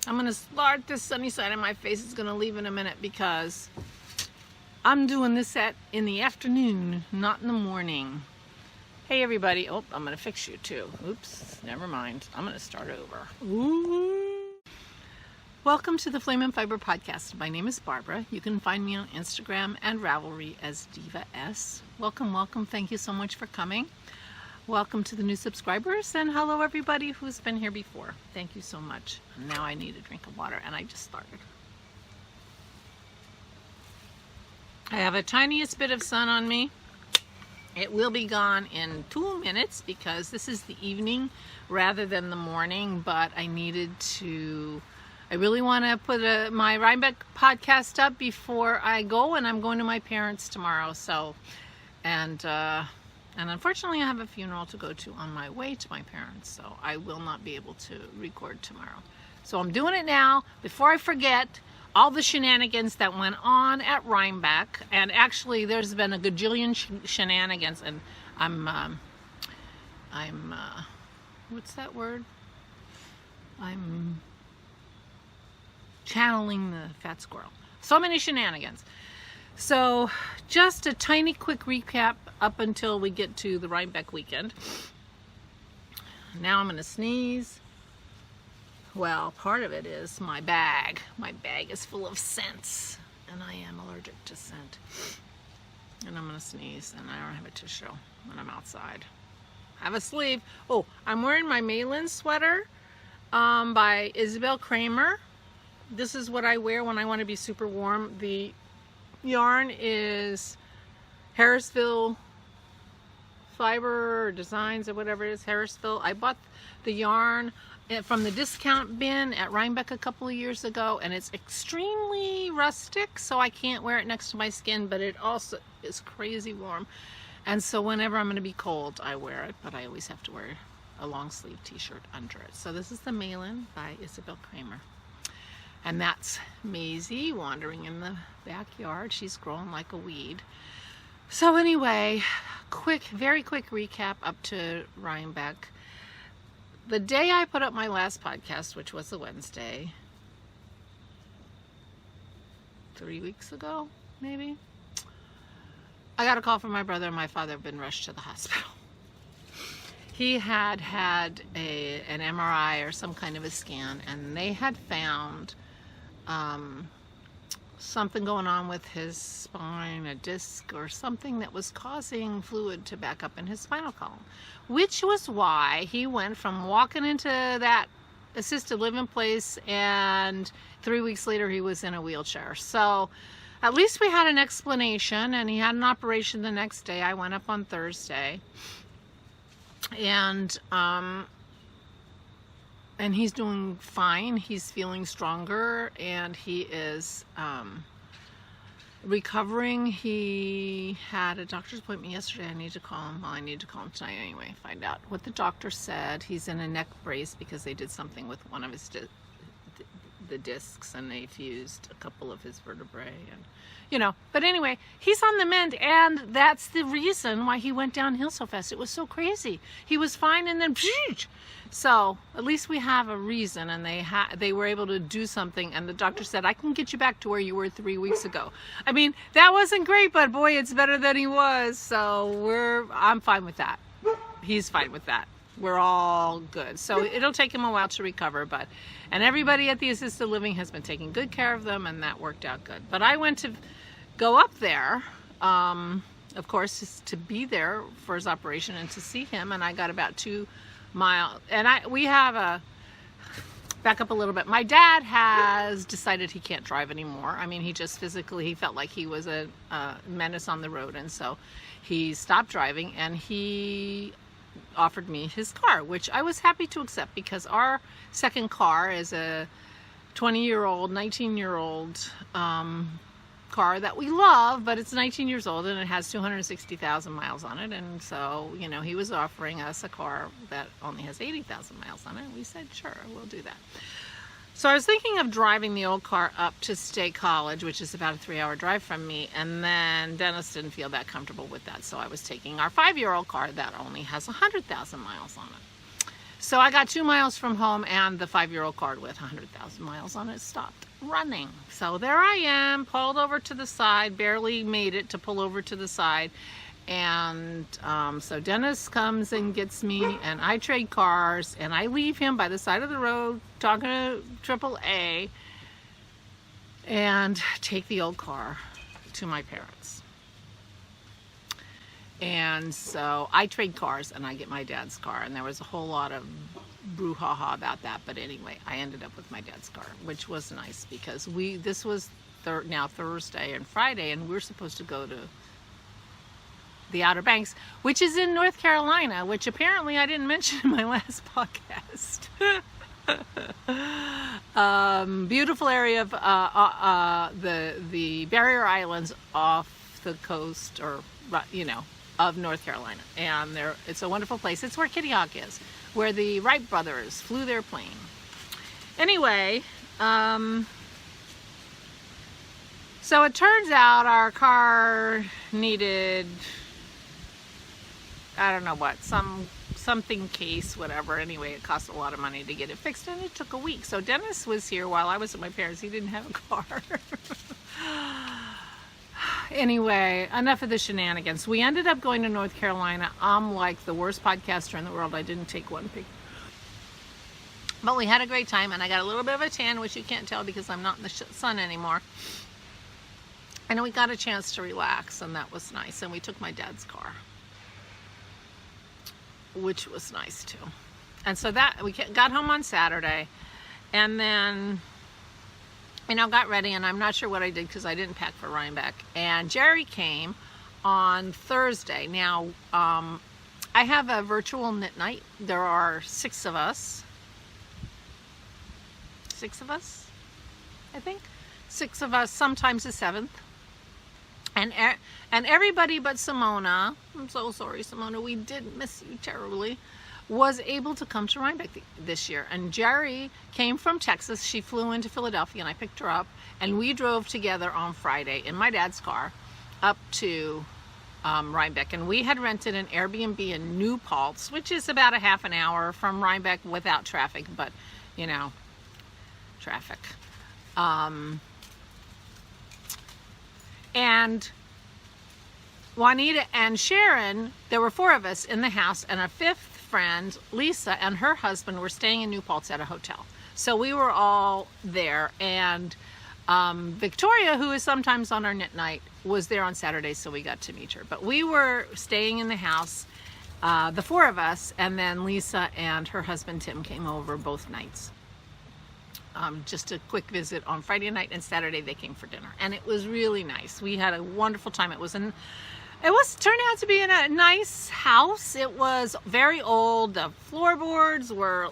I'm going to start this sunny side of my face. It's going to leave in a minute because I'm doing this in the afternoon, not in the morning. Hey everybody. Oh, I'm going to fix you too. Oops, never mind. I'm going to start over. Ooh. Welcome to the Flame and Fiber podcast. My name is Barbara. You can find me on Instagram and Ravelry as Diva S. Welcome, welcome. Thank you so much for coming. Welcome to the new subscribers, and hello everybody who's been here before. Thank you so much. Now I need a drink of water, and I just started. I have a tiniest bit of sun on me. It will be gone in 2 minutes because this is the evening rather than the morning, but I really want to put my Rhinebeck podcast up before I go, and I'm going to my parents tomorrow. And unfortunately I have a funeral to go to on my way to my parents, so I will not be able to record tomorrow. So I'm doing it now before I forget all the shenanigans that went on at Rhinebeck. And actually there's been a gajillion shenanigans, and I'm what's that word? I'm channeling the fat squirrel. So many shenanigans. So just a tiny quick recap up until we get to the Rhinebeck weekend. Now I'm going to sneeze. Well, part of it is my bag. My bag is full of scents, and I am allergic to scent. And I'm going to sneeze, and I don't have a tissue when I'm outside. I have a sleeve. Oh, I'm wearing my Malin sweater by Isabel Kramer. This is what I wear when I want to be super warm. The yarn is Harrisville Fiber or Designs or whatever it is, Harrisville. I bought the yarn from the discount bin at Rhinebeck a couple of years ago, and it's extremely rustic, so I can't wear it next to my skin, but it also is crazy warm. And so whenever I'm going to be cold, I wear it, but I always have to wear a long sleeve t-shirt under it. So this is the Malin by Isabel Kramer. And that's Maisie wandering in the backyard. She's growing like a weed. So anyway, very quick recap up to Rhinebeck. The day I put up my last podcast, which was a Wednesday, 3 weeks ago, maybe, I got a call from my brother, and my father had been rushed to the hospital. He had an MRI or some kind of a scan, and they had found something going on with his spine, a disc or something that was causing fluid to back up in his spinal column, which was why he went from walking into that assisted living place, and 3 weeks later he was in a wheelchair. So at least we had an explanation, and he had an operation the next day. I went up on Thursday, and he's doing fine. He's feeling stronger, and he is recovering. He had a doctor's appointment yesterday. I need to call him. Well, I need to call him tonight anyway, find out what the doctor said. He's in a neck brace because they did something with one of his the discs, and they fused a couple of his vertebrae, and but anyway, he's on the mend, and that's the reason why he went downhill so fast. It was so crazy. He was fine, and then so at least we have a reason, and they were able to do something, and the doctor said, I can get you back to where you were 3 weeks ago. I mean, that wasn't great, but boy, it's better than he was. So I'm fine with that. He's fine with that. We're all good. So it'll take him a while to recover, and everybody at the assisted living has been taking good care of them, and that worked out good. But I went to go up there, of course, just to be there for his operation and to see him, and I got about 2 miles. And we have back up a little bit. My dad has decided he can't drive anymore. I mean, he just he felt like he was a menace on the road, and so he stopped driving, and he offered me his car, which I was happy to accept, because our second car is a 19-year-old car that we love, but it's 19 years old, and it has 260,000 miles on it. And so, he was offering us a car that only has 80,000 miles on it. We said, sure, we'll do that. So I was thinking of driving the old car up to State College, which is about a 3-hour drive from me, and then Dennis didn't feel that comfortable with that, so I was taking our 5-year-old car that only has 100,000 miles on it. So I got 2 miles from home, and the 5-year-old car with 100,000 miles on it stopped running. So there I am, pulled over to the side, barely made it to pull over to the side. And so Dennis comes and gets me, and I trade cars, and I leave him by the side of the road talking to AAA and take the old car to my parents. And so I trade cars and I get my dad's car, and there was a whole lot of brouhaha about that, but anyway, I ended up with my dad's car, which was nice because this was now Thursday and Friday, and we're supposed to go to the Outer Banks, which is in North Carolina, which apparently I didn't mention in my last podcast. Beautiful area of the Barrier Islands off the coast, or of North Carolina, and it's a wonderful place. It's where Kitty Hawk is, where the Wright brothers flew their plane. Anyway, so it turns out our car needed, I don't know what, something case, whatever. Anyway, it cost a lot of money to get it fixed, and it took a week. So Dennis was here while I was at my parents'. He didn't have a car. Anyway, enough of the shenanigans. We ended up going to North Carolina. I'm like the worst podcaster in the world. I didn't take one picture. But we had a great time, and I got a little bit of a tan, which you can't tell because I'm not in the sun anymore. And we got a chance to relax, and that was nice. And we took my dad's car, which was nice too. And so that we got home on Saturday, and then got ready, and I'm not sure what I did because I didn't pack for Rhinebeck. And Jerry came on Thursday. Now, I have a virtual knit night. There are 6 of us. 6 of us, I think. 6 of us, sometimes a 7th. And everybody but Simona, I'm so sorry, Simona, we did miss you terribly, was able to come to Rhinebeck this year. And Jerry came from Texas. She flew into Philadelphia, and I picked her up, and we drove together on Friday in my dad's car up to Rhinebeck. And we had rented an Airbnb in New Paltz, which is about a half an hour from Rhinebeck without traffic, but traffic. And Juanita and Sharon, there were 4 of us in the house, and a 5th friend, Lisa, and her husband were staying in New Paltz at a hotel. So we were all there, and Victoria, who is sometimes on our knit night, was there on Saturday, so we got to meet her. But we were staying in the house, the 4 of us, and then Lisa and her husband Tim came over both nights. Just a quick visit on Friday night, and Saturday they came for dinner, and it was really nice. We had a wonderful time. It turned out to be in a nice house. It was very old. The floors were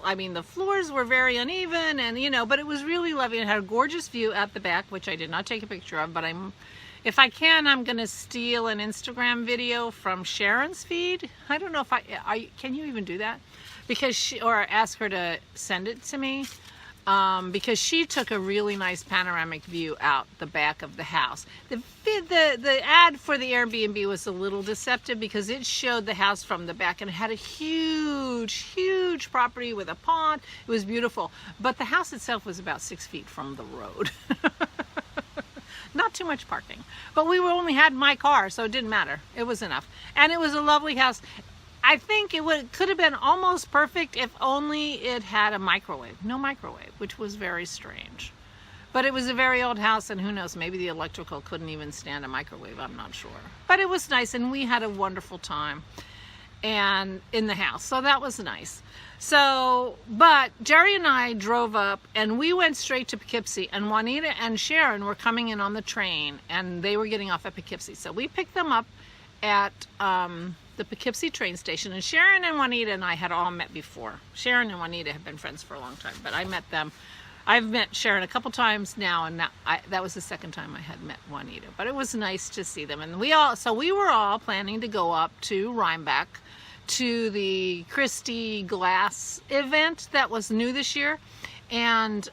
very uneven, and but it was really lovely. It had a gorgeous view at the back, which I did not take a picture of, but if I can, I'm going to steal an Instagram video from Sharon's feed. I don't know if can you even do that? Or ask her to send it to me. Because she took a really nice panoramic view out the back of the house. The ad for the Airbnb was a little deceptive because it showed the house from the back, and it had a huge property with a pond. It was beautiful, but the house itself was about 6 feet from the road. Not too much parking, but we only had my car, so it didn't matter. It was enough, and it was a lovely house. I think could have been almost perfect if only it had a microwave. No microwave, which was very strange. But it was a very old house, and who knows, maybe the electrical couldn't even stand a microwave. I'm not sure. But it was nice, and we had a wonderful time in the house. So that was nice. But Jerry and I drove up, and we went straight to Poughkeepsie, and Juanita and Sharon were coming in on the train, and they were getting off at Poughkeepsie. So we picked them up at the Poughkeepsie train station, and Sharon and Juanita and I had all met before. Sharon and Juanita have been friends for a long time, but I met them. I've met Sharon a couple times now, and that was the second time I had met Juanita. But it was nice to see them, and we were all planning to go up to Rhinebeck to the Christie Glass event that was new this year, and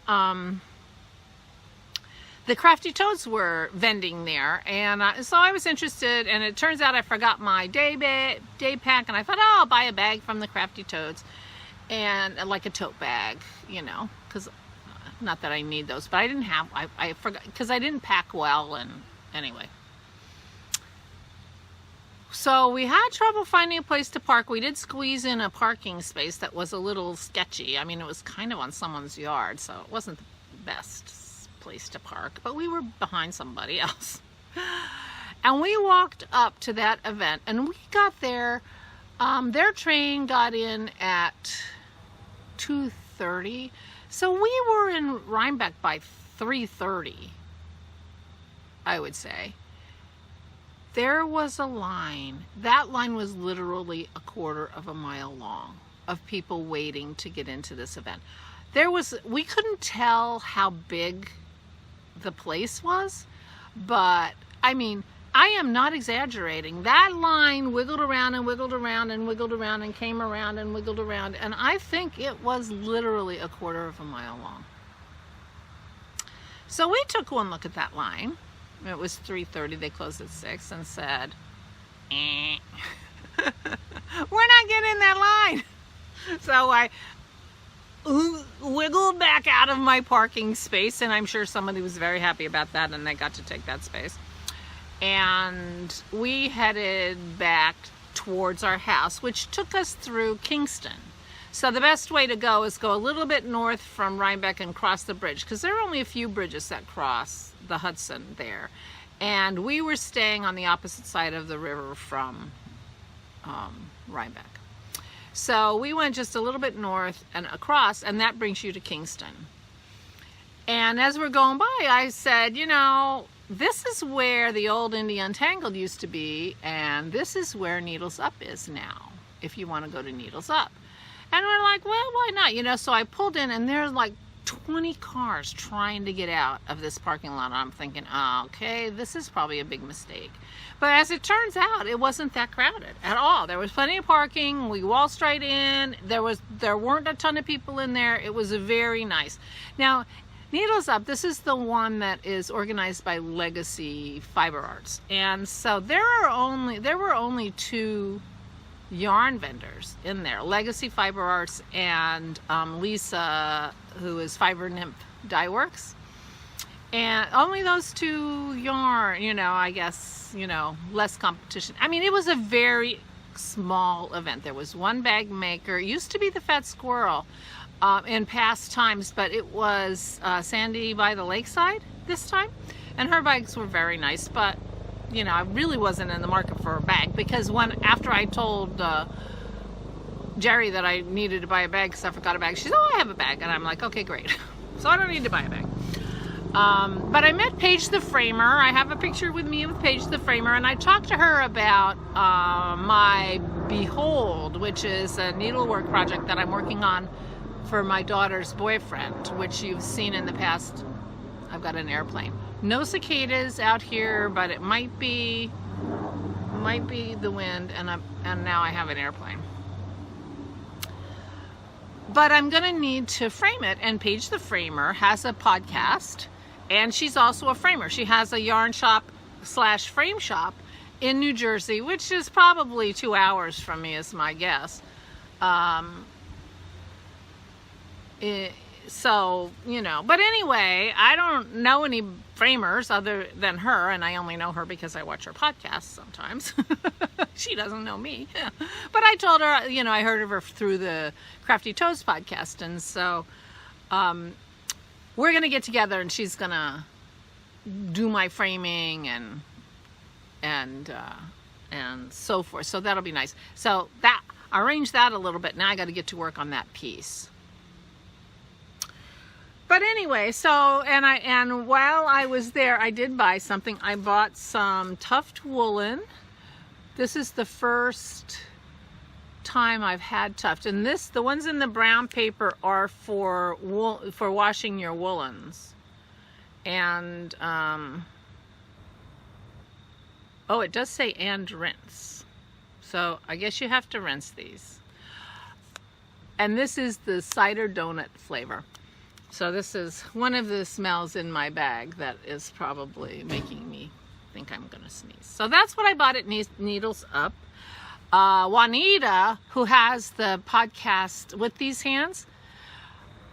the Crafty Toads were vending there, and so I was interested, and it turns out I forgot my day pack, and I thought, I'll buy a bag from the Crafty Toads. and like a tote bag, because not that I need those, but I didn't have, I forgot, because I didn't pack well, and anyway. So we had trouble finding a place to park. We did squeeze in a parking space that was a little sketchy. I mean, it was kind of on someone's yard, so it wasn't the best place to park, but we were behind somebody else. And we walked up to that event, and we got there. Their train got in at 2:30, so we were in Rhinebeck by 3:30, I would say. There was a line. That line was literally a quarter of a mile long of people waiting to get into this event. We couldn't tell how big the place was, but I mean, I am not exaggerating. That line wiggled around and wiggled around and wiggled around and came around and wiggled around, and I think it was literally a quarter of a mile long. So we took one look at that line. It was 3:30, they closed at 6, and said, we're not getting in that line. So I wiggled back out of my parking space, and I'm sure somebody was very happy about that, and they got to take that space. And we headed back towards our house, which took us through Kingston. So the best way to go is go a little bit north from Rhinebeck and cross the bridge, because there are only a few bridges that cross the Hudson there. And we were staying on the opposite side of the river from Rhinebeck. So we went just a little bit north and across, and that brings you to Kingston. And as we're going by, I said, this is where the old Indy Untangled used to be, and this is where Needles Up is now, if you want to go to Needles Up. And we're like, well, why not? So I pulled in, and there's like 20 cars trying to get out of this parking lot. I'm thinking, okay, this is probably a big mistake. But as it turns out, it wasn't that crowded at all. There was plenty of parking. We waltzed right in. There weren't a ton of people in there. It was very nice. Now, Needles Up, this is the one that is organized by Legacy Fiber Arts. And so there were only 2 yarn vendors in there, Legacy Fiber Arts and Lisa, who is Fiber Nymph Dye Works. And only those 2 yarn, I guess, less competition. I mean, it was a very small event. There was one bag maker. It used to be the Fat Squirrel in past times, but it was Sandy by the Lakeside this time. And her bags were very nice, but I really wasn't in the market for a bag, because after I told Jerry that I needed to buy a bag because I forgot a bag, she said, I have a bag. And I'm like, okay, great. So I don't need to buy a bag. But I met Paige the Framer. I have a picture with me with Paige the Framer, and I talked to her about my Behold, which is a needlework project that I'm working on for my daughter's boyfriend, which you've seen in the past. I've got an airplane. No cicadas out here, but it might be the wind, and now I have an airplane. But I'm gonna need to frame it, and Paige the Framer has a podcast, and she's also a framer. She has a yarn shop / frame shop in New Jersey, which is probably 2 hours from me, is my guess. So, but anyway, I don't know any framers other than her, and I only know her because I watch her podcast sometimes. She doesn't know me. But I told her, I heard of her through the Crafty Toes podcast, and so we're going to get together, and she's going to do my framing and so forth. So that'll be nice. So I arranged that a little bit. Now I got to get to work on that piece. But anyway, and while I was there, I did buy something. I bought some tuft woolen. This is the first time I've had tuft, and the ones in the brown paper are for washing your woolens. And it does say and rinse, so I guess you have to rinse these. And this is the cider donut flavor. So this is one of the smells in my bag that is probably making me think I'm gonna sneeze. So that's what I bought at Needles Up. Juanita, who has the podcast With These Hands,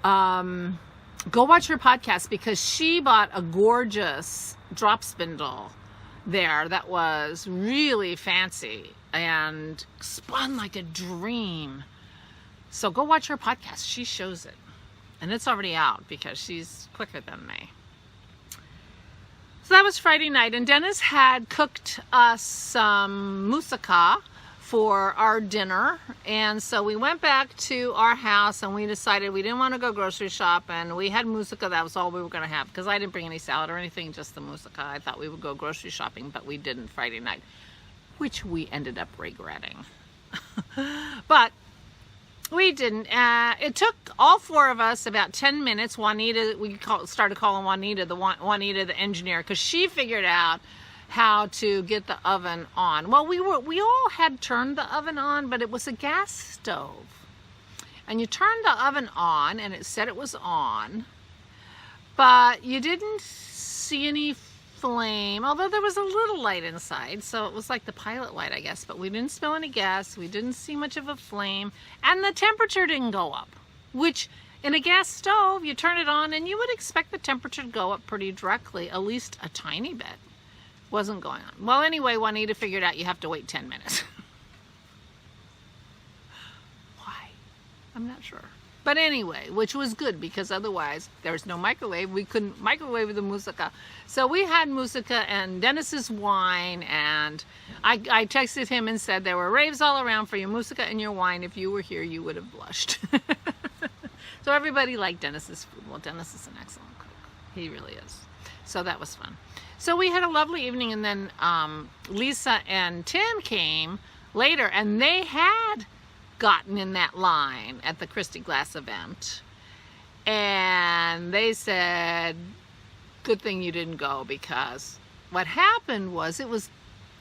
go watch her podcast, because she bought a gorgeous drop spindle there that was really fancy and spun like a dream. So go watch her podcast. She shows it. And it's already out because she's quicker than me. So that was Friday night, and Dennis had cooked us some moussaka for our dinner, and so we went back to our house and we decided we didn't want to go grocery shop, and we had moussaka. That was all we were going to have, because I didn't bring any salad or anything, just the moussaka. I thought we would go grocery shopping, but we didn't Friday night, which we ended up regretting. But we didn't. It took all four of us about 10 minutes. Juanita, started calling Juanita the engineer, because she figured out how to get the oven on. Well, we all had turned the oven on, but it was a gas stove. And you turned the oven on, and it said it was on, but you didn't see any flame, although there was a little light inside, so it was like the pilot light, I guess, but we didn't smell any gas, we didn't see much of a flame, and the temperature didn't go up, which in a gas stove, you turn it on, and you would expect the temperature to go up pretty directly, at least a tiny bit. Wasn't going on. Well, anyway, Juanita figured out you have to wait 10 minutes. Why? I'm not sure. But anyway, which was good, because otherwise there was no microwave. We couldn't microwave the moussaka. So we had moussaka and Dennis's wine, and I texted him and said there were raves all around for your moussaka and your wine. If you were here, you would have blushed. So everybody liked Dennis's food. Well, Dennis is an excellent cook. He really is. So that was fun. So we had a lovely evening, and then Lisa and Tim came later, and they had gotten in that line at the Christy Glass event, and they said, good thing you didn't go, because what happened was it was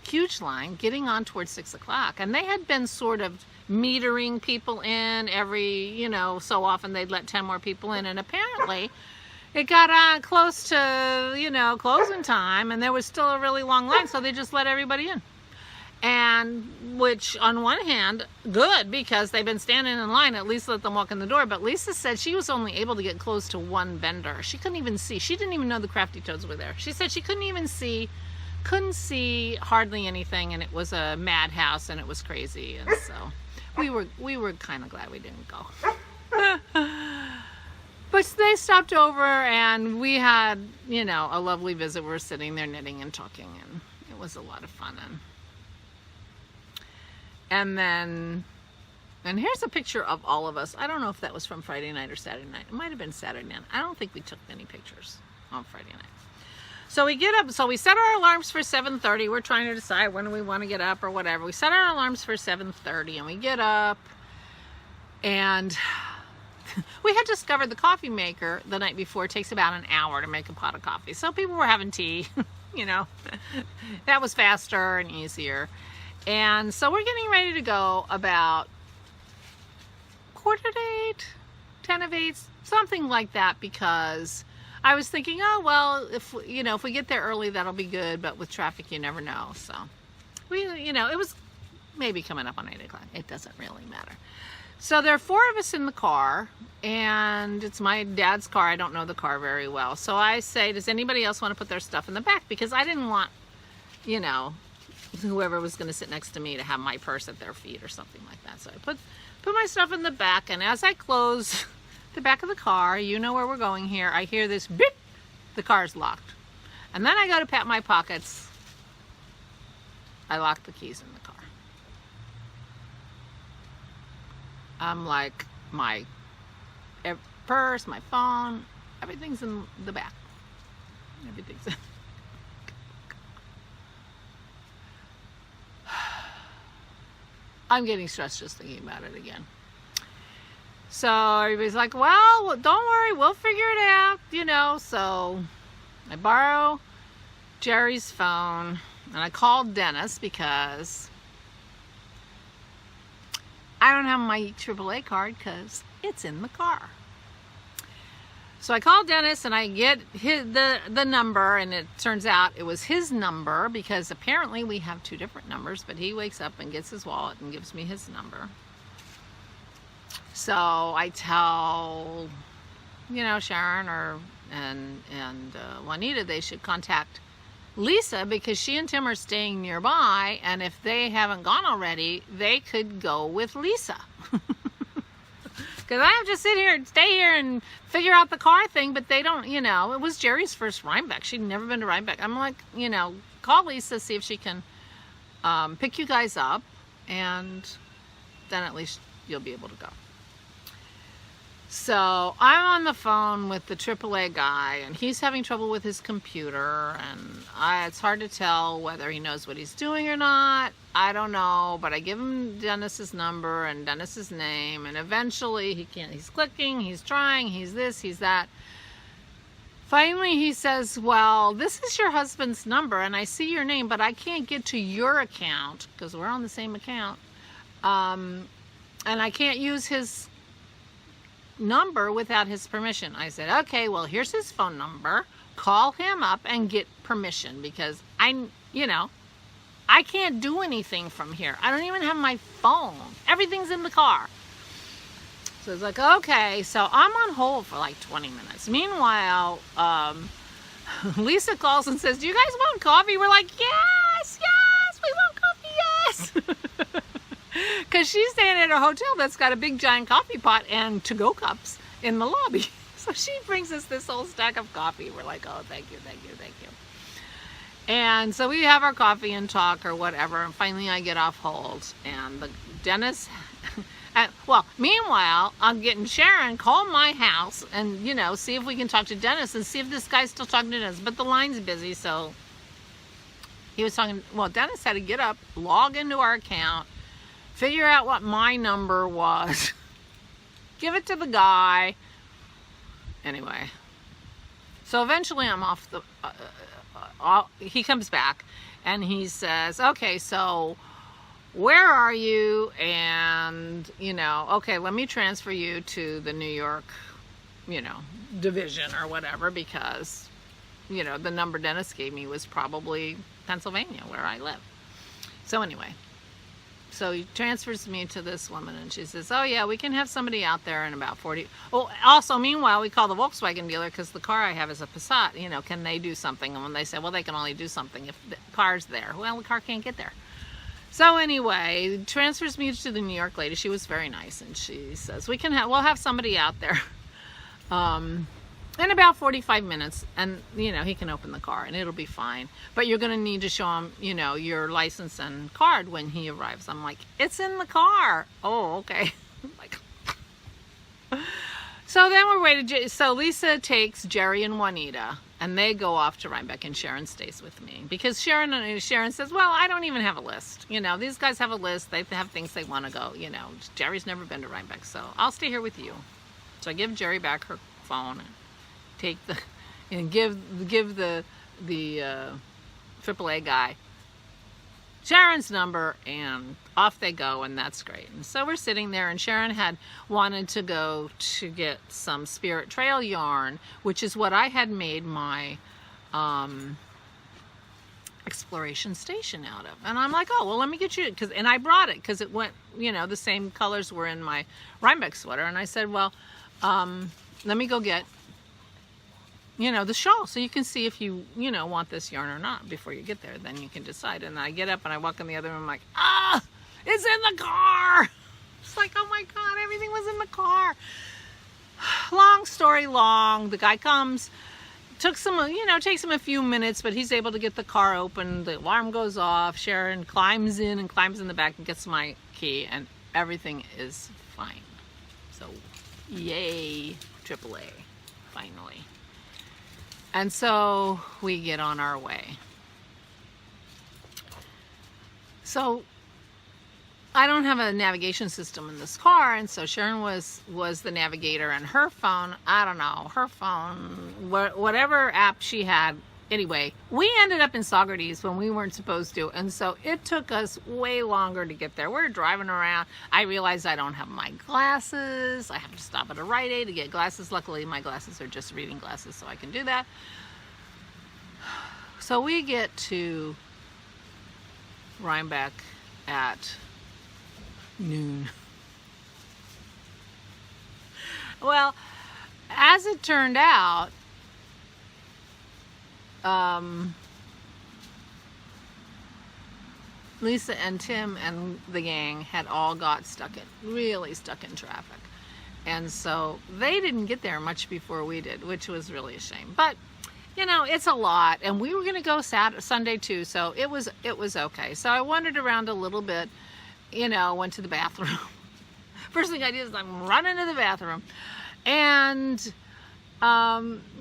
huge line getting on towards 6 o'clock, and they had been sort of metering people in every, so often they'd let 10 more people in, and apparently it got on close to, closing time, and there was still a really long line, so they just let everybody in. And which, on one hand, good, because they've been standing in line, at least let them walk in the door. But Lisa said she was only able to get close to one vendor. She couldn't even see. She didn't even know the Crafty Toads were there. She said she couldn't see hardly anything, and it was a madhouse, and it was crazy. And so we were kind of glad we didn't go. But they stopped over, and we had, a lovely visit. We were sitting there knitting and talking, and it was a lot of fun. And here's a picture of all of us. I don't know if that was from Friday night or Saturday night. It might have been Saturday night. I don't think we took many pictures on Friday night. So we get up, so we set our alarms for 7:30. We're trying to decide when do we want to get up or whatever. We set our alarms for 7:30, and we get up, and we had discovered the coffee maker the night before. It takes about an hour to make a pot of coffee. So people were having tea, that was faster and easier. And so we're getting ready to go about 7:45, 7:50, something like that, because I was thinking, oh, well, if we get there early, that'll be good, but with traffic, you never know. So it was maybe coming up on 8 o'clock. It doesn't really matter. So there are four of us in the car, and it's my dad's car. I don't know the car very well. So I say, does anybody else want to put their stuff in the back? Because I didn't want, whoever was going to sit next to me to have my purse at their feet or something like that. So I put my stuff in the back, and as I close the back of the car, where we're going here, I hear this beep, the car's locked. And then I go to pat my pockets. I lock the keys in the car. I'm like, my purse, my phone, everything's in the back. Everything's in. I'm getting stressed just thinking about it again. So everybody's like, well, don't worry, we'll figure it out, So I borrow Jerry's phone, and I called Dennis because I don't have my AAA card because it's in the car. So I call Dennis and I get the number, and it turns out it was his number because apparently we have 2 different numbers, but he wakes up and gets his wallet and gives me his number. So I tell, Sharon and Juanita they should contact Lisa because she and Tim are staying nearby, and if they haven't gone already, they could go with Lisa. Because I have to sit here and stay here and figure out the car thing, but they don't, it was Jerry's first Rhinebeck. She'd never been to Rhinebeck. I'm like, call Lisa, see if she can pick you guys up, and then at least you'll be able to go. So I'm on the phone with the AAA guy, and he's having trouble with his computer, and it's hard to tell whether he knows what he's doing or not. I don't know, but I give him Dennis's number and Dennis's name, and eventually he's clicking, he's trying, he's this, he's that. Finally he says, well, this is your husband's number, and I see your name, but I can't get to your account, because we're on the same account, and I can't use his number without his permission. I said, okay, well, here's his phone number. Call him up and get permission, because I can't do anything from here. I don't even have my phone. Everything's in the car. So it's like, okay. So I'm on hold for like 20 minutes. Meanwhile, Lisa calls and says, do you guys want coffee? We're like, yes, we want coffee, yes. Because she's staying at a hotel that's got a big giant coffee pot and to-go cups in the lobby. So she brings us this whole stack of coffee. We're like, oh, thank you. And so we have our coffee and talk or whatever. And finally I get off hold. And Dennis, meanwhile, I'm getting Sharon call my house and, see if we can talk to Dennis and see if this guy's still talking to Dennis. But the line's busy, so he was talking. Well, Dennis had to get up, log into our account, figure out what my number was, give it to the guy. Anyway, so eventually I'm off the, he comes back and he says, okay, so where are you? And, okay, let me transfer you to the New York, division or whatever, because, the number Dennis gave me was probably Pennsylvania, where I live. So anyway. So he transfers me to this woman, and she says, oh, yeah, we can have somebody out there in about 40. Oh, also, meanwhile, we call the Volkswagen dealer because the car I have is a Passat. Can they do something? And when they say, well, they can only do something if the car's there. Well, the car can't get there. So anyway, transfers me to the New York lady. She was very nice, and she says, we'll have somebody out there in about 45 minutes, and, he can open the car, and it'll be fine. But you're going to need to show him, your license and card when he arrives. I'm like, it's in the car. Oh, okay. So then we're waiting. So Lisa takes Jerry and Juanita, and they go off to Rhinebeck, and Sharon stays with me. Because Sharon says, well, I don't even have a list. These guys have a list. They have things they want to go. Jerry's never been to Rhinebeck, so I'll stay here with you. So I give Jerry back her phone, and give the AAA guy Sharon's number, and off they go, and that's great. And so we're sitting there, and Sharon had wanted to go to get some Spirit Trail yarn, which is what I had made my exploration station out of. And I'm like, oh, well, let me get you, and I brought it because it went, the same colors were in my Rhinebeck sweater. And I said, well, let me go get the shawl, so you can see if you, want this yarn or not before you get there. Then you can decide. And I get up and I walk in the other room. I'm like, it's in the car. It's like, oh my God, everything was in the car. Long story long. The guy comes, takes him a few minutes, but he's able to get the car open. The alarm goes off. Sharon climbs in the back and gets my key, and everything is fine. So, yay, AAA, finally. And so we get on our way. So I don't have a navigation system in this car, and so Sharon was the navigator, and her phone, I don't know, her phone, whatever app she had Anyway, we ended up in Saugerties when we weren't supposed to, and so it took us way longer to get there. We're driving around. I realized I don't have my glasses. I have to stop at a Rite Aid to get glasses. Luckily, my glasses are just reading glasses, so I can do that. So we get to Rhinebeck at noon. Well, as it turned out, Lisa and Tim and the gang had all got really stuck in traffic. And so they didn't get there much before we did, which was really a shame. But, you know, it's a lot. And we were going to go Sunday too, so it was okay. So I wandered around a little bit, you know, went to the bathroom. First thing I did is I'm running to the bathroom. And,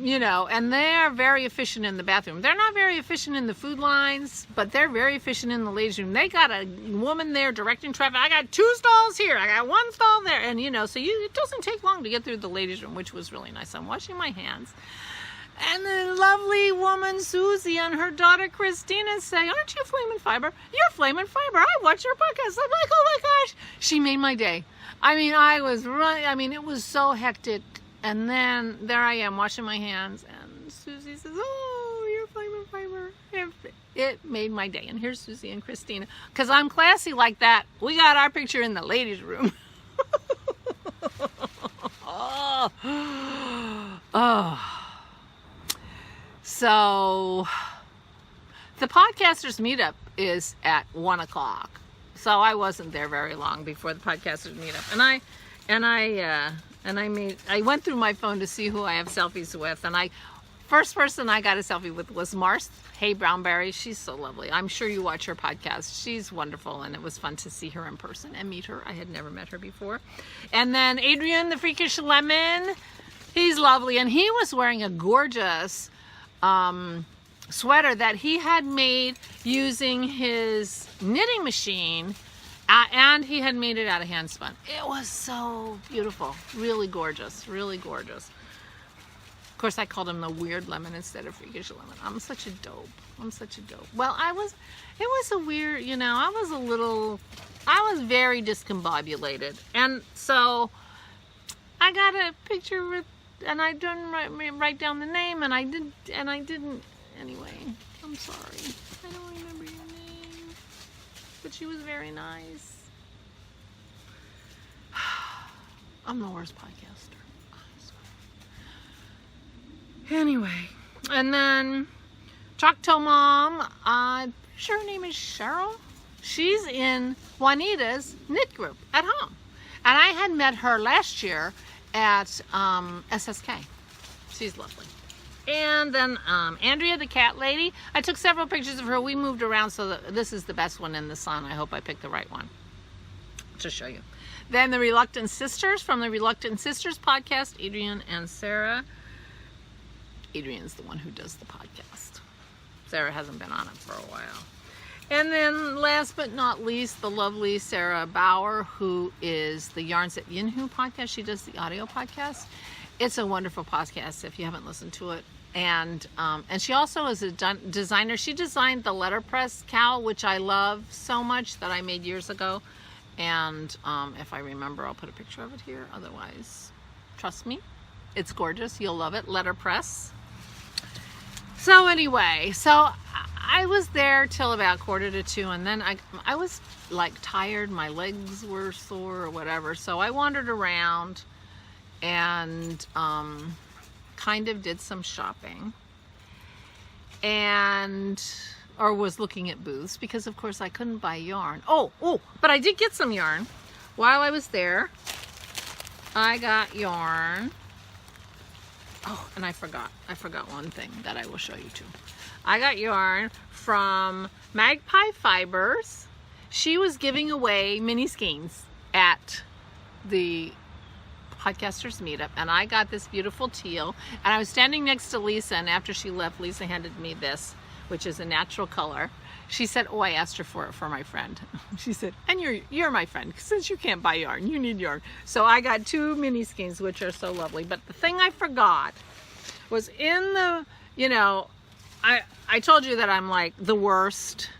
you know, and they're very efficient in the bathroom. They're not very efficient in the food lines, but they're very efficient in the ladies' room. They got a woman there directing traffic. I got 2 stalls here. I got 1 stall there. And, you know, so it doesn't take long to get through the ladies' room, which was really nice. I'm washing my hands. And the lovely woman, Susie, and her daughter, Christina, say, aren't you Flamin' Fiber? You're Flamin' Fiber. I watch your podcast. I'm like, oh my gosh. She made my day. I mean, it was so hectic. And then there I am washing my hands, and Susie says, oh, you're Flamin' Fiber. It made my day. And here's Susie and Christina. Because I'm classy like that, we got our picture in the ladies' room. Oh. So the podcasters meetup is at 1 o'clock. So I wasn't there very long before the podcasters meetup. And I went through my phone to see who I have selfies with. And first person I got a selfie with was Marce. Hey, Brownberry. She's so lovely. I'm sure you watch her podcast. She's wonderful. And it was fun to see her in person and meet her. I had never met her before. And then Adrian, the freakish lemon. He's lovely. And he was wearing a gorgeous sweater that he had made using his knitting machine, and he had made it out of hand spun. It was so beautiful, really gorgeous, really gorgeous. Of course, I called him the weird lemon instead of freakish lemon. I'm such a dope. Well, it was a weird, you know, I was very discombobulated, and so I got a picture with. And I didn't write down the name, and I didn't. Anyway, I'm sorry. I don't remember your name, but she was very nice. I'm the worst podcaster. Anyway, and then Choctaw Mom. I'm sure her name is Cheryl. She's in Juanita's knit group at home, and I had met her last year at SSK. She's lovely. And then Andrea, the cat lady. I took several pictures of her. We moved around, so this is the best one in the sun. I hope I picked the right one to show you. Then the Reluctant Sisters from the Reluctant Sisters podcast, Adrian and Sarah. Adrian's the one who does the podcast. Sarah hasn't been on it for a while. And then last but not least, the lovely Sarah Bauer, who is the Yarns at Yinhu podcast. She does the audio podcast. It's a wonderful podcast if you haven't listened to it. And she also is a designer. She designed the letterpress KAL, which I love so much, that I made years ago. And if I remember, I'll put a picture of it here. Otherwise, trust me, it's gorgeous. You'll love it. Letterpress. So anyway, I was there till about 1:45, and then I was like tired. My legs were sore or whatever. So I wandered around and kind of did some shopping, or was looking at booths, because of course I couldn't buy yarn. Oh, but I did get some yarn while I was there. I got yarn. Oh, and I forgot one thing that I will show you too. I got yarn from Magpie Fibers. She was giving away mini skeins at the podcasters meetup, and I got this beautiful teal, and I was standing next to Lisa, and after she left, Lisa handed me this, which is a natural color. She said, oh, I asked her for it for my friend. She said, and you're my friend, since you can't buy yarn, you need yarn. So I got 2 mini skeins, which are so lovely. But the thing I forgot was in the, I told you that I'm like the worst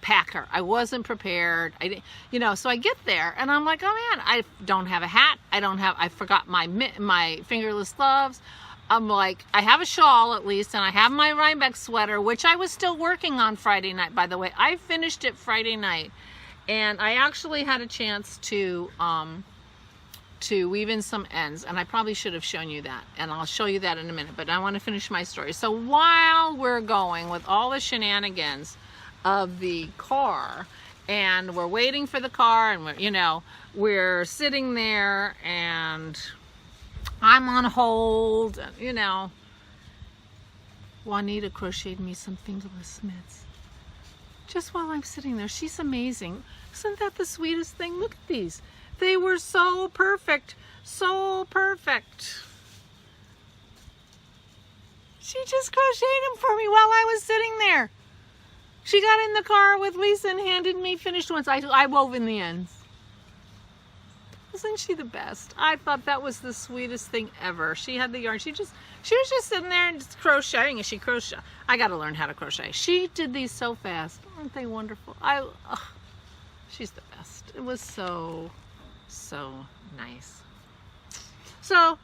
packer. I wasn't prepared. I didn't, you know, so I get there and I'm like, oh man, I don't have a hat. I forgot my fingerless gloves. I'm like, I have a shawl at least, and I have my Rhinebeck sweater, which I was still working on Friday night, by the way. I finished it Friday night, and I actually had a chance to weave in some ends, and I probably should have shown you that, and I'll show you that in a minute, but I want to finish my story. So while we're going with all the shenanigans of the car, and we're waiting for the car, and we're sitting there, and I'm on hold, and Juanita crocheted me some fingerless mitts just while I'm sitting there. She's amazing. Isn't that the sweetest thing? Look at these. They were so perfect, so perfect. She just crocheted them for me while I was sitting there. She got in the car with Lisa and handed me finished ones. I wove in the ends. Isn't she the best? I thought that was the sweetest thing ever. She had the yarn. She was just sitting there and just crocheting, and she crocheted. I got to learn how to crochet. She did these so fast. Aren't they wonderful? She's the best. It was so nice. So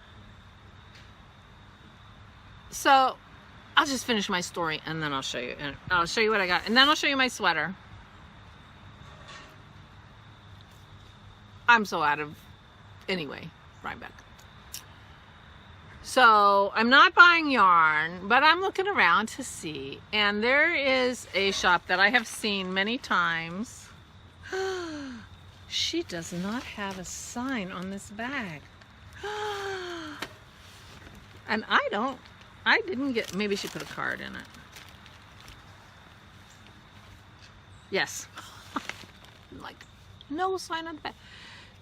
I'll just finish my story and then I'll show you. And I'll show you what I got, and then I'll show you my sweater. I'm so out of, anyway, Rhinebeck. So I'm not buying yarn, but I'm looking around to see. And there is a shop that I have seen many times. She does not have a sign on this bag. And I didn't get, maybe she put a card in it. Yes. Like, no sign on the back.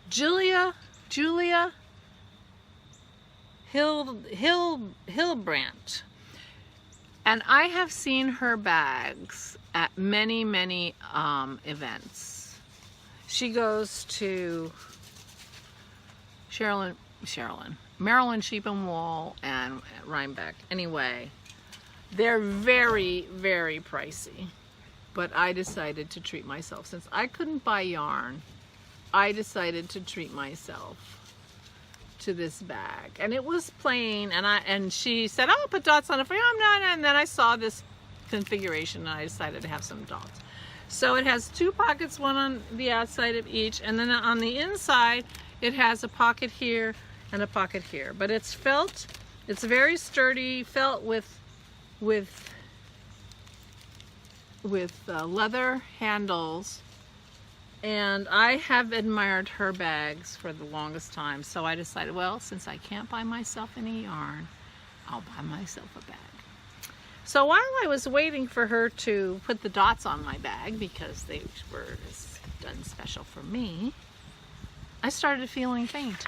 Julia Hillbrandt. And I have seen her bags at many events. She goes to Maryland Sheep and Wool and Rhinebeck. Anyway, they're very pricey. But I decided to treat myself. Since I couldn't buy yarn, I decided to treat myself to this bag. And it was plain, and she said, oh, put dots on it for you. I'm not. And then I saw this configuration and I decided to have some dots. So it has two pockets, one on the outside of each, and then on the inside it has a pocket here and a pocket here. But it's felt, it's very sturdy, felt with leather handles. And I have admired her bags for the longest time, so I decided, well, since I can't buy myself any yarn, I'll buy myself a bag. So while I was waiting for her to put the dots on my bag, because they were done special for me, I started feeling faint.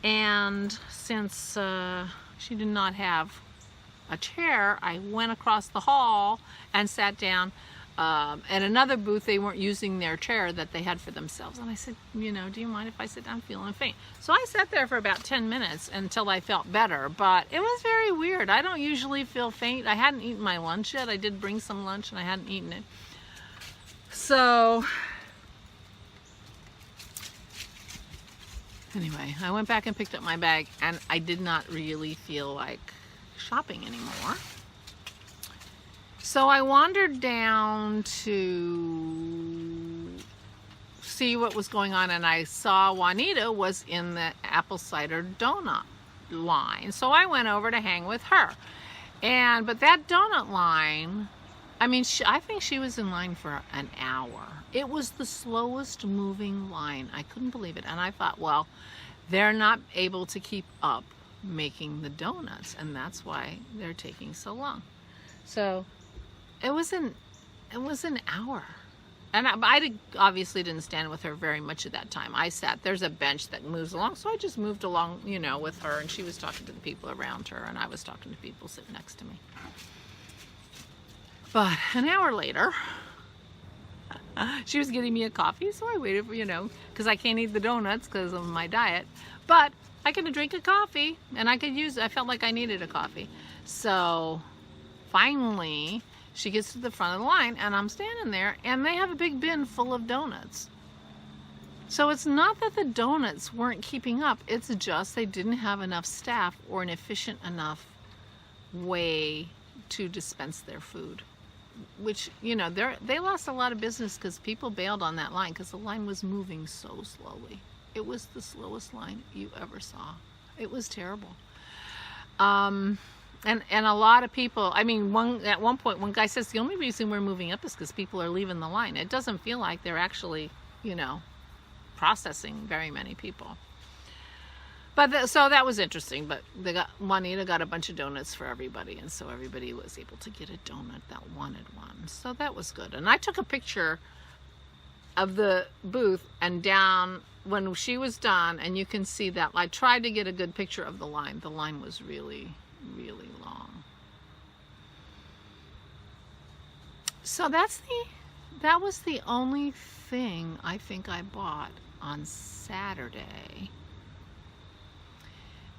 And since she did not have a chair, I went across the hall and sat down. At another booth, they weren't using their chair that they had for themselves. And I said, do you mind if I sit down? I'm feeling faint. So I sat there for about 10 minutes until I felt better. But it was very weird. I don't usually feel faint. I hadn't eaten my lunch yet. I did bring some lunch and I hadn't eaten it. So anyway, I went back and picked up my bag, and I did not really feel like shopping anymore. So I wandered down to see what was going on, and I saw Juanita was in the apple cider donut line. So I went over to hang with her. But that donut line, I think she was in line for an hour. It was the slowest moving line. I couldn't believe it. And I thought, well, they're not able to keep up making the donuts, and that's why they're taking so long. So it was an hour. And I obviously didn't stand with her very much at that time. I sat, there's a bench that moves along, so I just moved along, with her, and she was talking to the people around her, and I was talking to people sitting next to me. But an hour later, she was getting me a coffee, so I waited for, because I can't eat the donuts because of my diet. But I could drink a coffee, and I felt like I needed a coffee. So finally, she gets to the front of the line, and I'm standing there, and they have a big bin full of donuts. So it's not that the donuts weren't keeping up, it's just they didn't have enough staff or an efficient enough way to dispense their food. Which, you know, they lost a lot of business because people bailed on that line because the line was moving so slowly. It was the slowest line you ever saw. It was terrible. And a lot of people, I mean, at one point, one guy says the only reason we're moving up is because people are leaving the line. It doesn't feel like they're actually, you know, processing very many people. But so that was interesting. But Juanita got a bunch of donuts for everybody, and so everybody was able to get a donut that wanted one. So that was good. And I took a picture of the booth and down when she was done, and you can see that I tried to get a good picture of the line. The line was really, really long. So that was the only thing I think I bought on Saturday.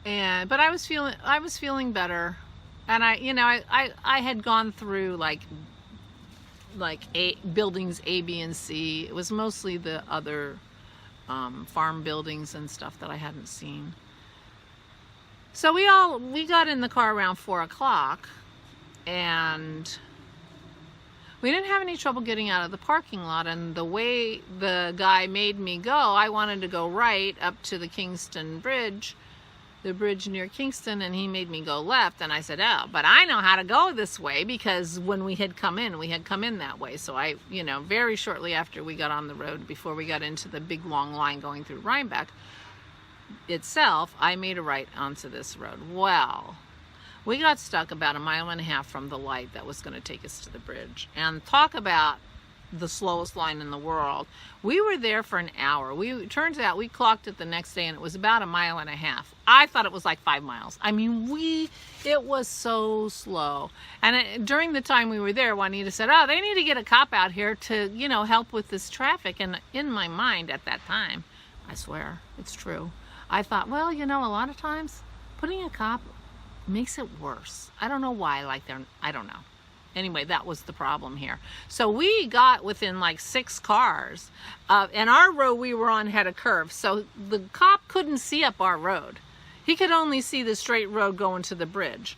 But I was feeling better, and I had gone through like buildings A, B, and C. It was mostly the other farm buildings and stuff that I hadn't seen. So we got in the car around 4 o'clock, and we didn't have any trouble getting out of the parking lot. And the way the guy made me go, I wanted to go right up to the Kingston Bridge, the bridge near Kingston, and he made me go left. And I said, oh, but I know how to go this way, because when we had come in that way. So I, very shortly after we got on the road, before we got into the big long line going through Rhinebeck itself, I made a right onto this road. Well, we got stuck about 1.5 miles from the light that was going to take us to the bridge. And talk about the slowest line in the world. We were there for an hour. Turns out we clocked it the next day, and it was about 1.5 miles. I thought it was like 5 miles. I mean, it was so slow. And during the time we were there, Juanita said, oh, they need to get a cop out here to, help with this traffic. And in my mind at that time, I swear, it's true, I thought, well, a lot of times putting a cop makes it worse. I don't know why, I don't know. Anyway, that was the problem here. So we got within like 6 cars, and our road we were on had a curve. So the cop couldn't see up our road. He could only see the straight road going to the bridge.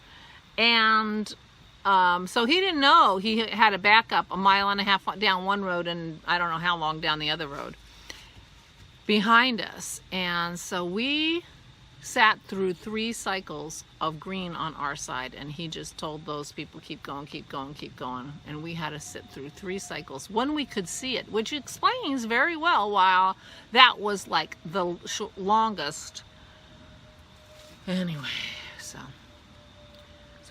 And so he didn't know he had a backup 1.5 miles down one road, and I don't know how long down the other road behind us. And so we sat through 3 cycles of green on our side, and he just told those people, keep going, keep going, keep going. And we had to sit through 3 cycles when we could see it, which explains very well why that was like the longest. Anyway, so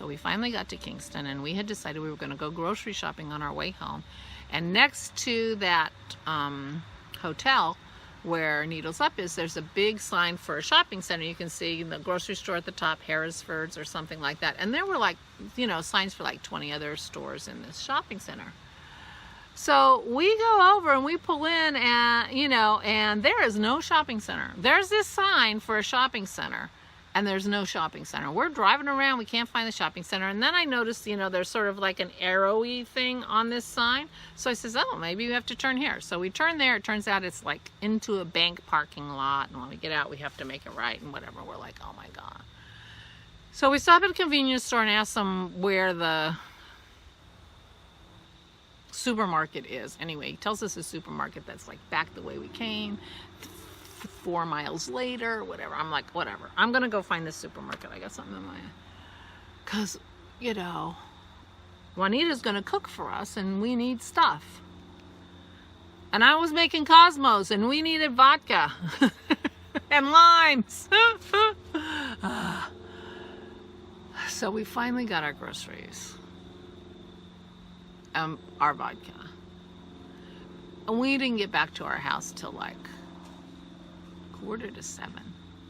we finally got to Kingston, and we had decided we were going to go grocery shopping on our way home. And next to that hotel where Needles Up is, there's a big sign for a shopping center. You can see the grocery store at the top, Harrisford's or something like that. And there were signs for like 20 other stores in this shopping center. So we go over and we pull in, and, and there is no shopping center. There's this sign for a shopping center, and there's no shopping center. We're driving around, we can't find the shopping center. And then I noticed, there's sort of like an arrowy thing on this sign. So I says, oh, maybe you have to turn here. So we turn there. It turns out it's like into a bank parking lot. And when we get out, we have to make it right and whatever. We're like, oh my God. So we stop at a convenience store and ask them where the supermarket is. Anyway, he tells us a supermarket that's like back the way we came. 4 miles later, whatever. I'm like, whatever. I'm going to go find this supermarket. I got something in my... Because, Juanita's going to cook for us, and we need stuff. And I was making Cosmos, and we needed vodka. And limes. So we finally got our groceries. Our vodka. And we didn't get back to our house till like 6:45,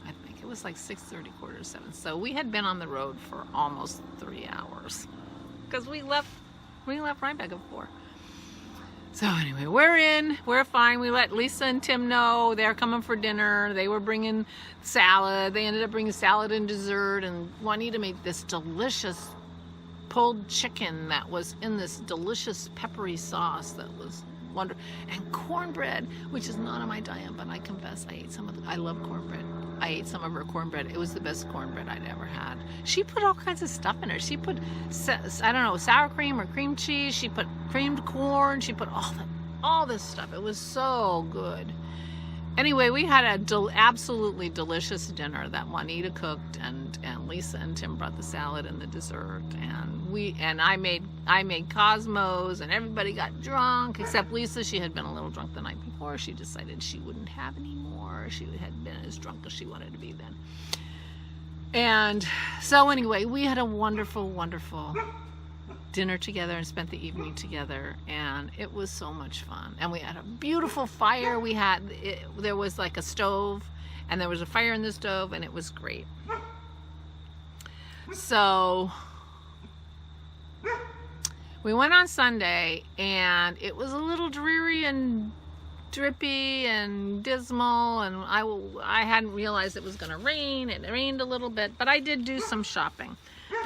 I think. It was like 6:30, 6:45. So we had been on the road for almost 3 hours, because we left Rhinebeck at 4. So anyway, we're fine. We let Lisa and Tim know they're coming for dinner. They were bringing salad. They ended up bringing salad and dessert, and Juanita made this delicious pulled chicken that was in this delicious peppery sauce that was wonderful, and cornbread, which is not on my diet, but I confess I ate some of I love cornbread. I ate some of her cornbread. It was the best cornbread I'd ever had. She put all kinds of stuff in her. She put, I don't know, sour cream or cream cheese. She put creamed corn. She put all this stuff. It was so good. Anyway, we had a absolutely delicious dinner that Juanita cooked, and Lisa and Tim brought the salad and the dessert, and I made Cosmos, and everybody got drunk except Lisa. She had been a little drunk the night before. She decided she wouldn't have any more. She had been as drunk as she wanted to be then. And so anyway, we had a wonderful, wonderful dinner together and spent the evening together, and it was so much fun. And we had a beautiful fire. There was like a stove, and there was a fire in the stove, and it was great. So we went on Sunday, and it was a little dreary and drippy and dismal, and I hadn't realized it was going to rain. It rained a little bit, but I did do some shopping.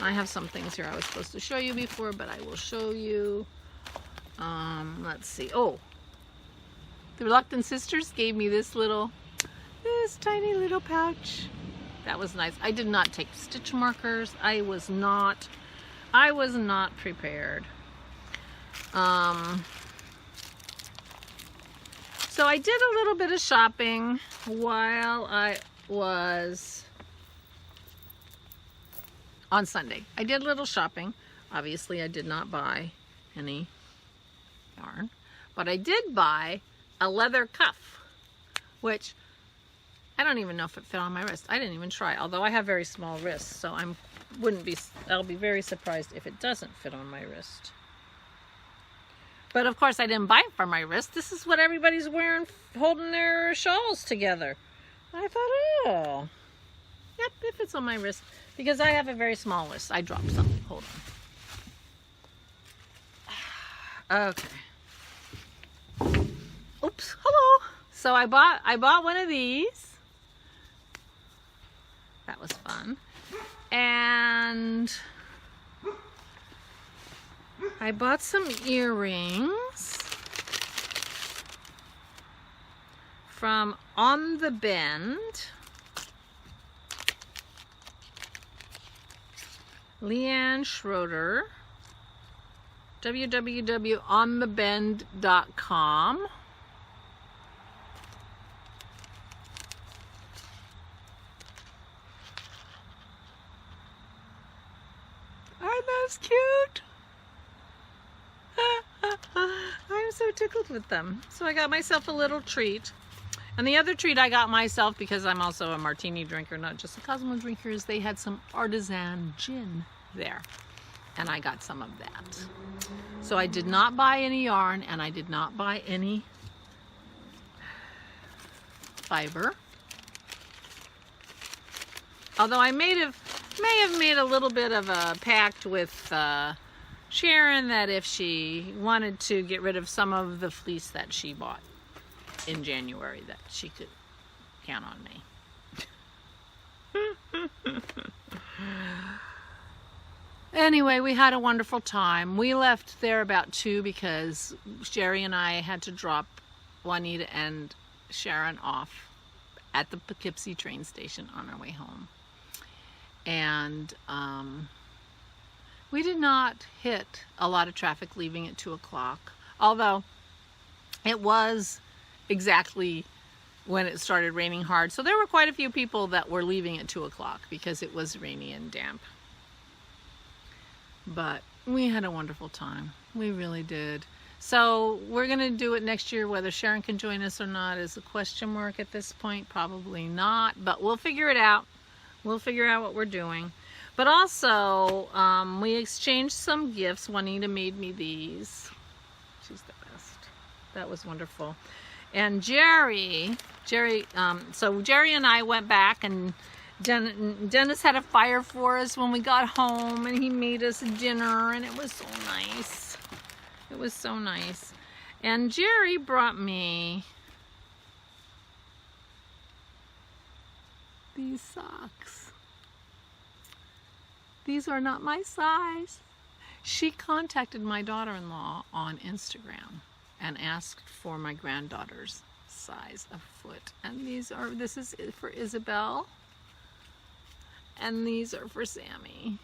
I have some things here I was supposed to show you before, but I will show you. Let's see. Oh, the Reluctant Sisters gave me this tiny little pouch. That was nice. I did not take stitch markers. I was not prepared. So I did a little bit of shopping while I was on Sunday. I did a little shopping. Obviously, I did not buy any yarn, but I did buy a leather cuff, which I don't even know if it fit on my wrist. I didn't even try, although I have very small wrists, so I'll be very surprised if it doesn't fit on my wrist. But of course, I didn't buy it for my wrist. This is what everybody's wearing, holding their shawls together. I thought, oh, yep, it fits on my wrist, because I have a very small wrist. I dropped something. Hold on. Okay. Oops. Hello. So I bought one of these. That was fun. And I bought some earrings from On the Bend. Leanne Schroeder, www.onthebend.com. Aren't those cute? I'm so tickled with them. So I got myself a little treat. And the other treat I got myself, because I'm also a martini drinker, not just a Cosmo drinker, is they had some artisan gin there. And I got some of that. So I did not buy any yarn, and I did not buy any fiber. Although I may have made a little bit of a pact with Sharon that if she wanted to get rid of some of the fleece that she bought in January, that she could count on me. Anyway, we had a wonderful time. We left there about 2 because Jerry and I had to drop Juanita and Sharon off at the Poughkeepsie train station on our way home. And we did not hit a lot of traffic leaving at 2 o'clock, although it was exactly when it started raining hard. So there were quite a few people that were leaving at 2 o'clock because it was rainy and damp. But we had a wonderful time. We really did. So we're going to do it next year. Whether Sharon can join us or not is a question mark at this point. Probably not, but we'll figure it out. We'll figure out what we're doing. But also, we exchanged some gifts. Juanita made me these. She's the best. That was wonderful. And Jerry and I went back, and Dennis had a fire for us when we got home, and he made us dinner, and it was so nice. It was so nice. And Jerry brought me these socks. These are not my size. She contacted my daughter-in-law on Instagram and asked for my granddaughter's size of foot. And this is for Isabel. And these are for Sammy.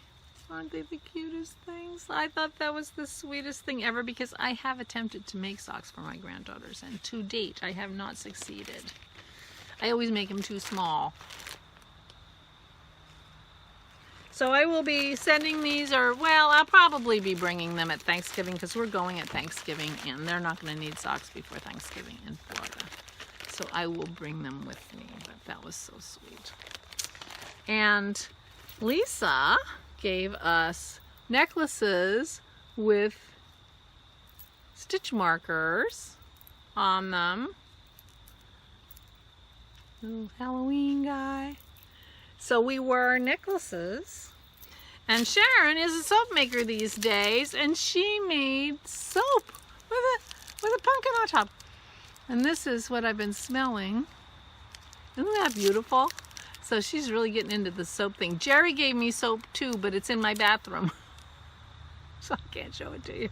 Aren't they the cutest things? I thought that was the sweetest thing ever, because I have attempted to make socks for my granddaughters, and to date I have not succeeded. I always make them too small. So I will be sending these, or well, I'll probably be bringing them at Thanksgiving, because we're going at Thanksgiving and they're not going to need socks before Thanksgiving in Florida. So I will bring them with me, but that was so sweet. And Lisa gave us necklaces with stitch markers on them. Little Halloween guy. So we wore necklaces. And Sharon is a soap maker these days, and she made soap with a pumpkin on top. And this is what I've been smelling. Isn't that beautiful? So she's really getting into the soap thing. Jerry gave me soap too, but it's in my bathroom. So I can't show it to you.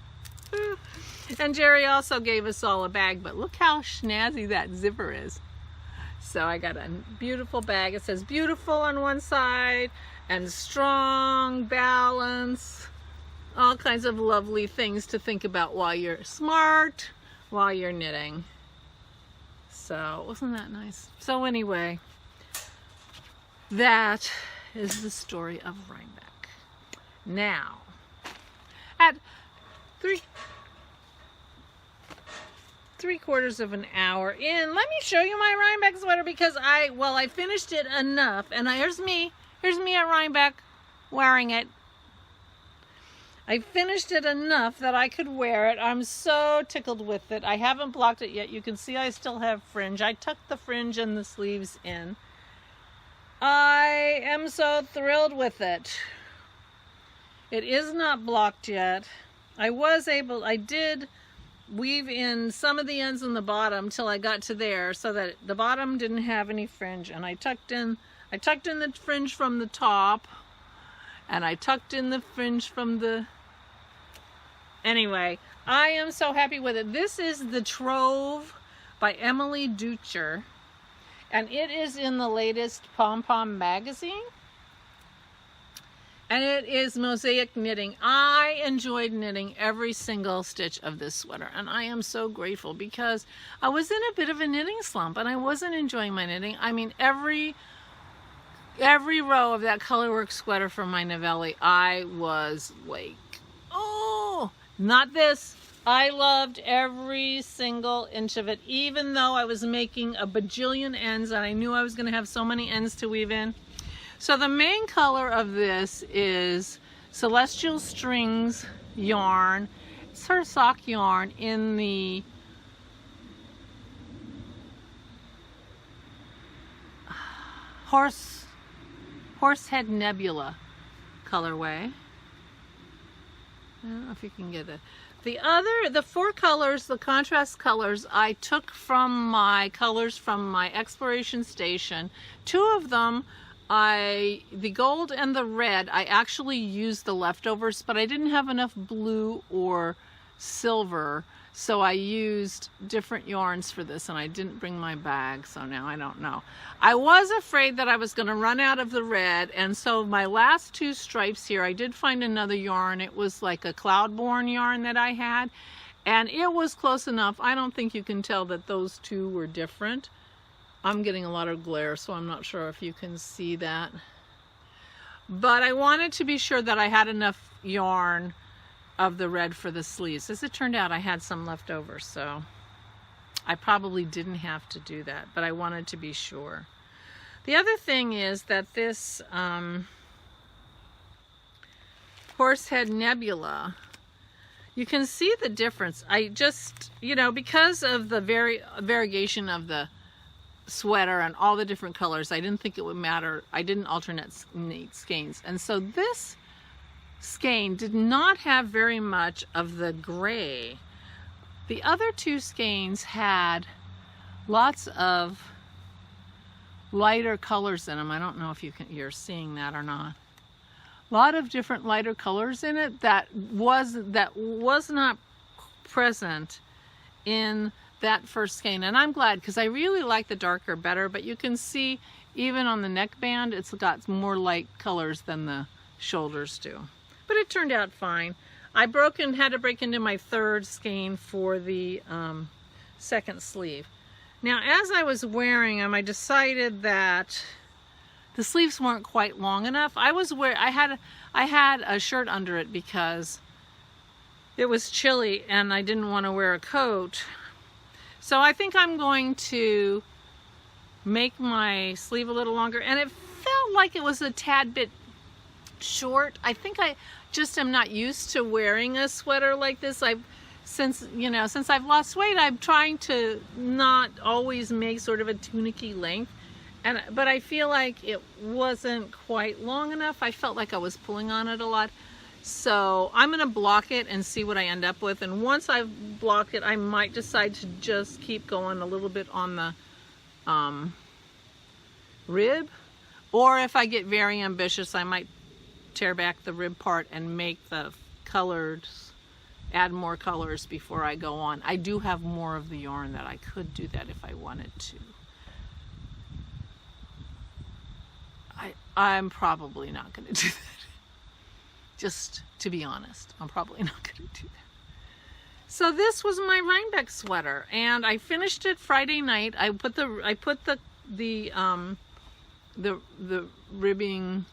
And Jerry also gave us all a bag, but look how snazzy that zipper is. So I got a beautiful bag. It says beautiful on one side and strong, balance, all kinds of lovely things to think about while you're smart, while you're knitting. So wasn't that nice? So anyway, that is the story of Rhinebeck. Now, at three-quarters of an hour in, let me show you my Rhinebeck sweater, because I finished it enough, and here's me at Rhinebeck wearing it. I finished it enough that I could wear it. I'm so tickled with it. I haven't blocked it yet. You can see I still have fringe. I tucked the fringe and the sleeves in. I am so thrilled with it. It is not blocked yet. I did weave in some of the ends on the bottom till I got to there, so that the bottom didn't have any fringe, and I tucked in the fringe from the top, and I tucked in the fringe from the... Anyway, I am so happy with it. This is the Trove by Emily Ducher, and it is in the latest Pom Pom magazine. And it is mosaic knitting. I enjoyed knitting every single stitch of this sweater, and I am so grateful, because I was in a bit of a knitting slump and I wasn't enjoying my knitting. I mean, every row of that colorwork sweater from my Novelli, I was like, oh, not this. I loved every single inch of it, even though I was making a bajillion ends and I knew I was going to have so many ends to weave in. So the main color of this is Celestial Strings yarn. It's her sock yarn in the Horsehead Nebula colorway. I don't know if you can get it. The four colors, the contrast colors, I took from my colors from my exploration station. Two of them, the gold and the red, I actually used the leftovers, but I didn't have enough blue or silver, so I used different yarns for this, and I didn't bring my bag, so now I don't know. I was afraid that I was going to run out of the red, and so my last two stripes here, I did find another yarn. It was like a Cloudborne yarn that I had, and it was close enough. I don't think you can tell that those two were different. I'm getting a lot of glare, so I'm not sure if you can see that. But I wanted to be sure that I had enough yarn of the red for the sleeves. As it turned out, I had some left over, so I probably didn't have to do that, but I wanted to be sure. The other thing is that this Horsehead Nebula, you can see the difference. I just, because of the variegation of the sweater and all the different colors, I didn't think it would matter. I didn't alternate skeins, and so this skein did not have very much of the gray. The other two skeins had lots of lighter colors in them. I don't know if you're seeing that or not, lot of different lighter colors in it that was not present in that first skein. And I'm glad, because I really like the darker better, but you can see even on the neckband it's got more light colors than the shoulders do. But it turned out fine. I had to break into my third skein for the second sleeve. Now, as I was wearing them, I decided that the sleeves weren't quite long enough. I had a shirt under it because it was chilly and I didn't want to wear a coat. So I think I'm going to make my sleeve a little longer, and it felt like it was a tad bit short. I think I just am not used to wearing a sweater like this. Since I've lost weight, I'm trying to not always make sort of a tunicky length, but I feel like it wasn't quite long enough. I felt like I was pulling on it a lot. So I'm going to block it and see what I end up with. And once I've blocked it, I might decide to just keep going a little bit on the rib. Or if I get very ambitious, I might tear back the rib part and make the colors, add more colors before I go on. I do have more of the yarn that I could do that if I wanted to. I'm probably not going to do that. Just to be honest, I'm probably not going to do that. So this was my Rhinebeck sweater, and I finished it Friday night. I put the ribbing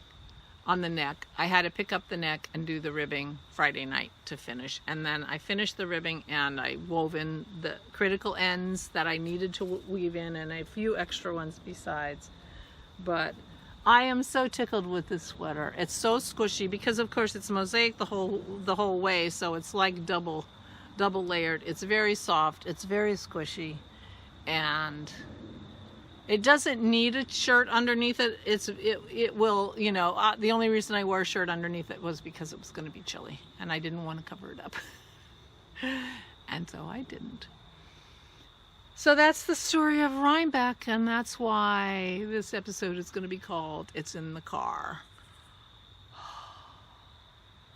on the neck. I had to pick up the neck and do the ribbing Friday night to finish, and then I finished the ribbing and I wove in the critical ends that I needed to weave in, and a few extra ones besides. But I am so tickled with this sweater. It's so squishy because, of course, it's mosaic the whole way, so it's like double layered. It's very soft. It's very squishy, and it doesn't need a shirt underneath it. It will, the only reason I wore a shirt underneath it was because it was going to be chilly, and I didn't want to cover it up, and so I didn't. So that's the story of Rhinebeck, and that's why this episode is going to be called It's in the Car.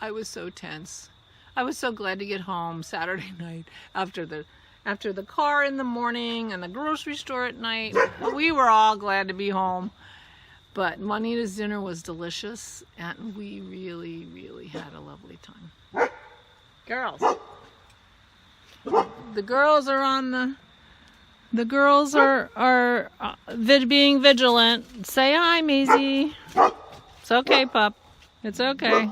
I was so tense. I was so glad to get home Saturday night after the car in the morning and the grocery store at night. We were all glad to be home. But Juanita's dinner was delicious, and we really, really had a lovely time. Girls. The girls are on the... The girls are being vigilant. Say hi, Maisie. It's okay, pup. It's okay.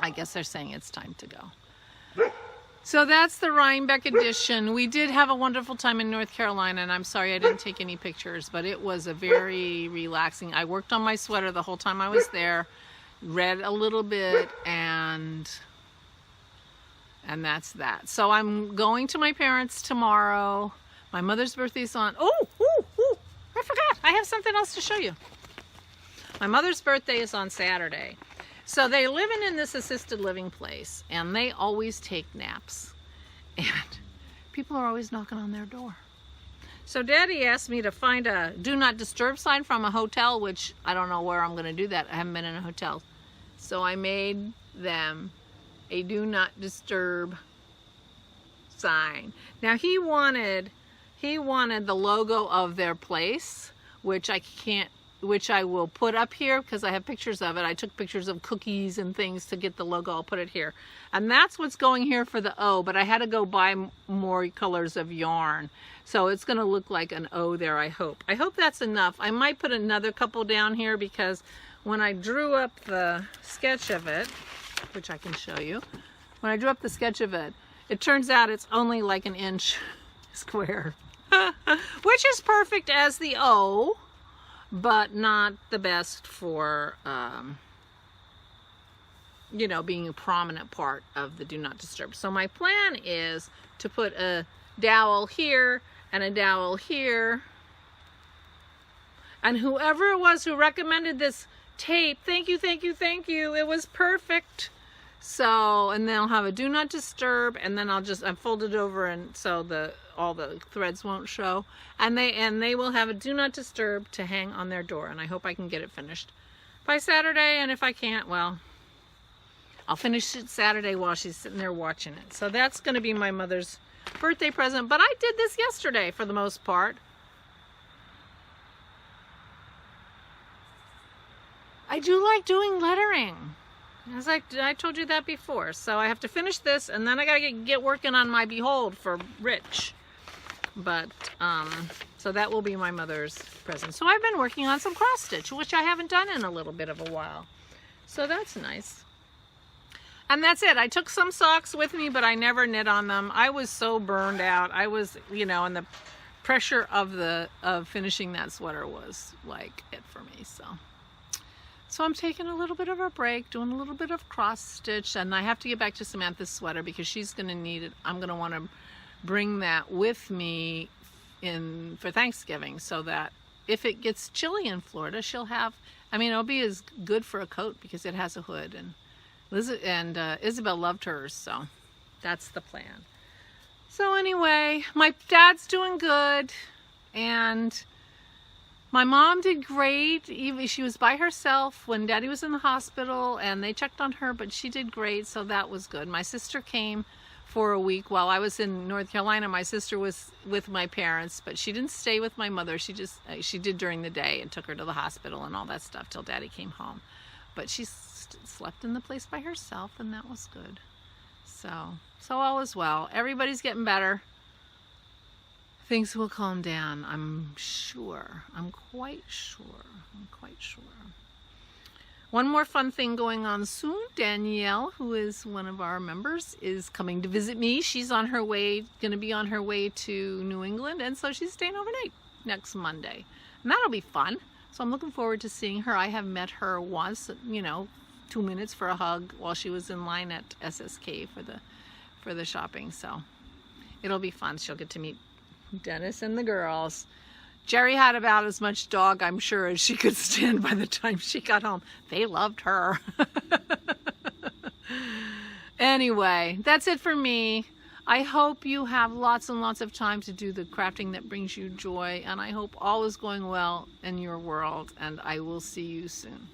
I guess they're saying it's time to go. So that's the Rhinebeck edition. We did have a wonderful time in North Carolina, and I'm sorry I didn't take any pictures, but it was a very relaxing. I worked on my sweater the whole time I was there, read a little bit, and that's that. So I'm going to my parents tomorrow. My mother's birthday's on... I forgot. I have something else to show you. My mother's birthday is on Saturday. So they're living in this assisted living place, and they always take naps. And people are always knocking on their door. So Daddy asked me to find a do not disturb sign from a hotel, which I don't know where I'm going to do that. I haven't been in a hotel. So I made them a do not disturb sign. Now he wanted the logo of their place, which I will put up here because I have pictures of it. I took pictures of cookies and things to get the logo. I'll put it here. And that's what's going here for the O, but I had to go buy more colors of yarn. So it's going to look like an O there, I hope. I hope that's enough. I might put another couple down here because when I drew up the sketch of it, which I can show you, when I drew up the sketch of it, it turns out it's only like an inch square. Which is perfect as the O, but not the best for, being a prominent part of the do not disturb. So my plan is to put a dowel here and a dowel here. And whoever it was who recommended this tape, thank you, thank you, thank you. It was perfect. So, and then I'll have a do not disturb, and then I fold it over, and so all the threads won't show, and they will have a do not disturb to hang on their door, and I hope I can get it finished by Saturday, and if I can't, well, I'll finish it Saturday while she's sitting there watching it. So that's going to be my mother's birthday present. But I did this yesterday for the most part. I do like doing lettering. As I told you that before. So I have to finish this, and then I gotta get working on my Behold for Rich. But, so that will be my mother's present. So I've been working on some cross stitch, which I haven't done in a little bit of a while. So that's nice. And that's it. I took some socks with me, but I never knit on them. I was so burned out. I was, you know, and the pressure of finishing that sweater was like it for me, So I'm taking a little bit of a break, doing a little bit of cross stitch, and I have to get back to Samantha's sweater because she's going to need it. I'm going to want to bring that with me for Thanksgiving so that if it gets chilly in Florida, she'll have, I mean, it'll be as good for a coat because it has a hood, and Isabel loved hers, so that's the plan. So anyway, my dad's doing good, and my mom did great. She was by herself when Daddy was in the hospital, and they checked on her, but she did great, so that was good. My sister came for a week while I was in North Carolina. My sister was with my parents, but she didn't stay with my mother. She did during the day and took her to the hospital and all that stuff till Daddy came home. But she slept in the place by herself, and that was good. So all is well. Everybody's getting better. Things will calm down, I'm sure. I'm quite sure. One more fun thing going on soon. Danielle, who is one of our members, is coming to visit me. She's on her way, going to be on her way to New England, and so she's staying overnight next Monday. And that'll be fun. So I'm looking forward to seeing her. I have met her once, 2 minutes for a hug while she was in line at SSK for the shopping. So it'll be fun. She'll get to meet Dennis and the girls. Jerry had about as much dog, I'm sure, as she could stand by the time she got home. They loved her. Anyway, that's it for me. I hope you have lots and lots of time to do the crafting that brings you joy, and I hope all is going well in your world, and I will see you soon.